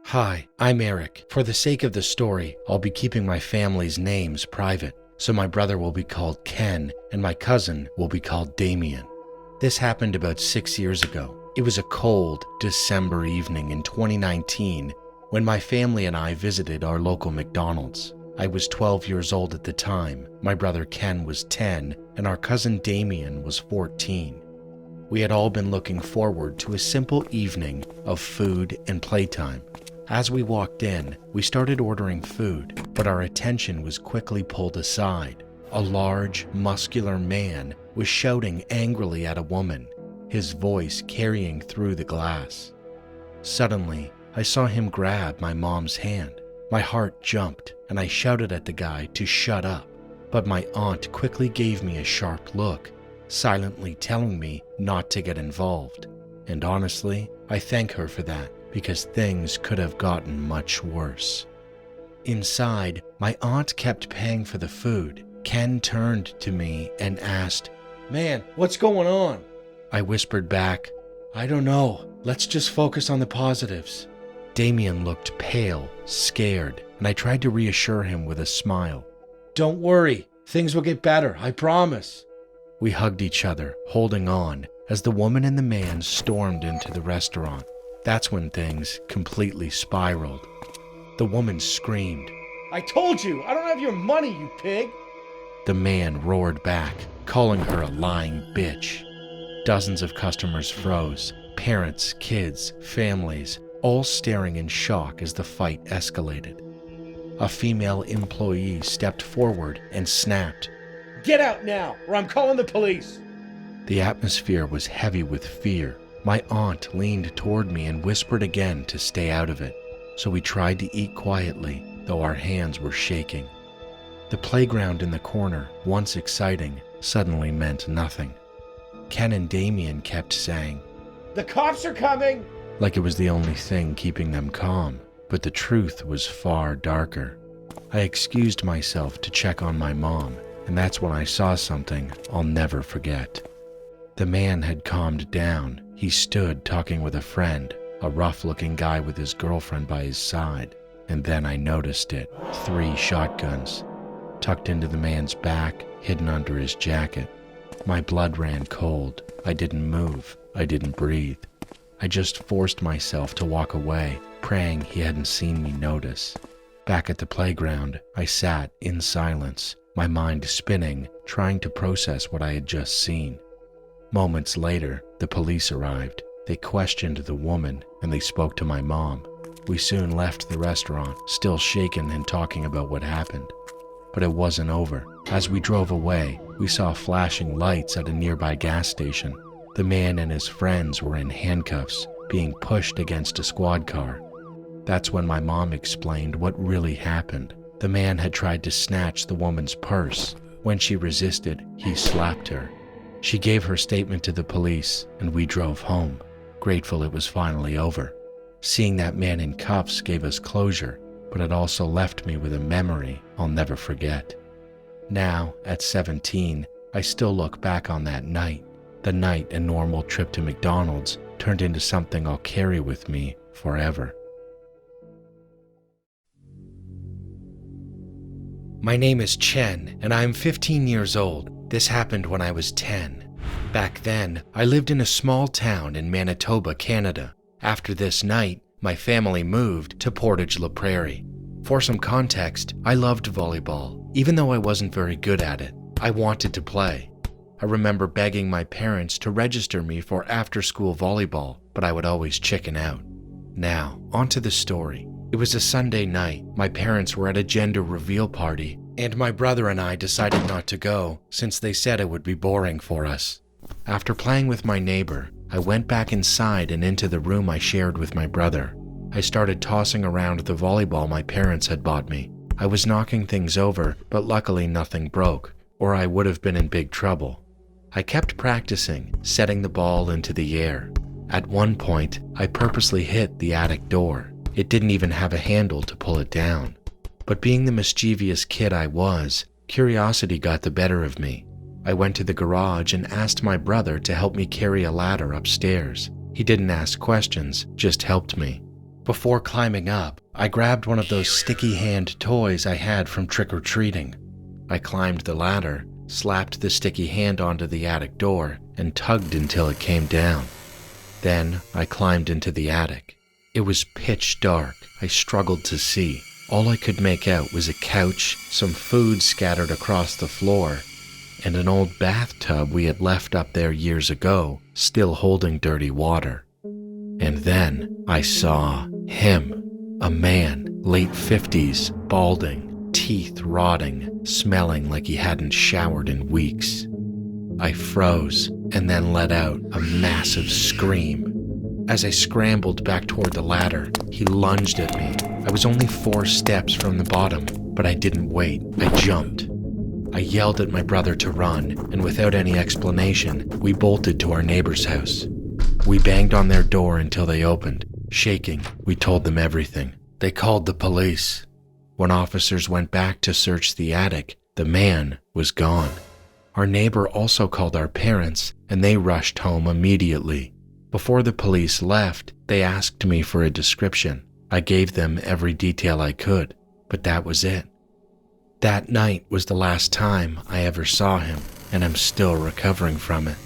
Hi, I'm Eric. For the sake of the story, I'll be keeping my family's names private, so my brother will be called Ken and my cousin will be called Damien. This happened about 6 years ago. It was a cold December evening in 2019 when my family and I visited our local McDonald's. I was 12 years old at the time, my brother Ken was 10, and our cousin Damien was 14. We had all been looking forward to a simple evening of food and playtime. As we walked in, we started ordering food, but our attention was quickly pulled aside. A large, muscular man was shouting angrily at a woman, his voice carrying through the glass. Suddenly, I saw him grab my mom's hand. My heart jumped, and I shouted at the guy to shut up, but my aunt quickly gave me a sharp look, silently telling me not to get involved. And honestly, I thank her for that, because things could have gotten much worse. Inside, my aunt kept paying for the food. Ken turned to me and asked, "Man, what's going on?" I whispered back, "I don't know. Let's just focus on the positives." Damien looked pale, scared, and I tried to reassure him with a smile. "Don't worry. Things will get better, I promise." We hugged each other, holding on, as the woman and the man stormed into the restaurant. That's when things completely spiraled. The woman screamed, "I told you, I don't have your money, you pig!" The man roared back, calling her a lying bitch. Dozens of customers froze, parents, kids, families, all staring in shock as the fight escalated. A female employee stepped forward and snapped, "Get out now, or I'm calling the police!" The atmosphere was heavy with fear. My aunt leaned toward me and whispered again to stay out of it, so we tried to eat quietly, though our hands were shaking. The playground in the corner, once exciting, suddenly meant nothing. Ken and Damien kept saying, "The cops are coming!" like it was the only thing keeping them calm, but the truth was far darker. I excused myself to check on my mom, and that's when I saw something I'll never forget. The man had calmed down. He stood talking with a friend, a rough-looking guy with his girlfriend by his side, and then I noticed it. 3 shotguns, tucked into the man's back, hidden under his jacket. My blood ran cold. I didn't move. I didn't breathe. I just forced myself to walk away, praying he hadn't seen me notice. Back at the playground, I sat in silence, my mind spinning, trying to process what I had just seen. Moments later, the police arrived. They questioned the woman, and they spoke to my mom. We soon left the restaurant, still shaken and talking about what happened. But it wasn't over. As we drove away, we saw flashing lights at a nearby gas station. The man and his friends were in handcuffs, being pushed against a squad car. That's when my mom explained what really happened. The man had tried to snatch the woman's purse. When she resisted, he slapped her. She gave her statement to the police, and we drove home, grateful it was finally over. Seeing that man in cuffs gave us closure, but it also left me with a memory I'll never forget. Now, at 17, I still look back on that night. The night a normal trip to McDonald's turned into something I'll carry with me forever. My name is Chen, and I am 15 years old. This happened when I was 10. Back then, I lived in a small town in Manitoba, Canada. After this night, my family moved to Portage-la Prairie. For some context, I loved volleyball. Even though I wasn't very good at it, I wanted to play. I remember begging my parents to register me for after-school volleyball, but I would always chicken out. Now, onto the story. It was a Sunday night. My parents were at a gender reveal party, and my brother and I decided not to go since they said it would be boring for us. After playing with my neighbor, I went back inside and into the room I shared with my brother. I started tossing around the volleyball my parents had bought me. I was knocking things over, but luckily nothing broke, or I would have been in big trouble. I kept practicing, setting the ball into the air. At one point, I purposely hit the attic door. It didn't even have a handle to pull it down. But being the mischievous kid I was, curiosity got the better of me. I went to the garage and asked my brother to help me carry a ladder upstairs. He didn't ask questions, just helped me. Before climbing up, I grabbed one of those sticky hand toys I had from trick-or-treating. I climbed the ladder, slapped the sticky hand onto the attic door, and tugged until it came down. Then I climbed into the attic. It was pitch dark. I struggled to see. All I could make out was a couch, some food scattered across the floor, and an old bathtub we had left up there years ago, still holding dirty water. And then I saw him, a man, late 50s, balding, teeth rotting, smelling like he hadn't showered in weeks. I froze and then let out a massive scream. As I scrambled back toward the ladder, he lunged at me. I was only 4 steps from the bottom, but I didn't wait. I jumped. I yelled at my brother to run, and without any explanation, we bolted to our neighbor's house. We banged on their door until they opened. Shaking, we told them everything. They called the police. When officers went back to search the attic, the man was gone. Our neighbor also called our parents, and they rushed home immediately. Before the police left, they asked me for a description. I gave them every detail I could, but that was it. That night was the last time I ever saw him, and I'm still recovering from it.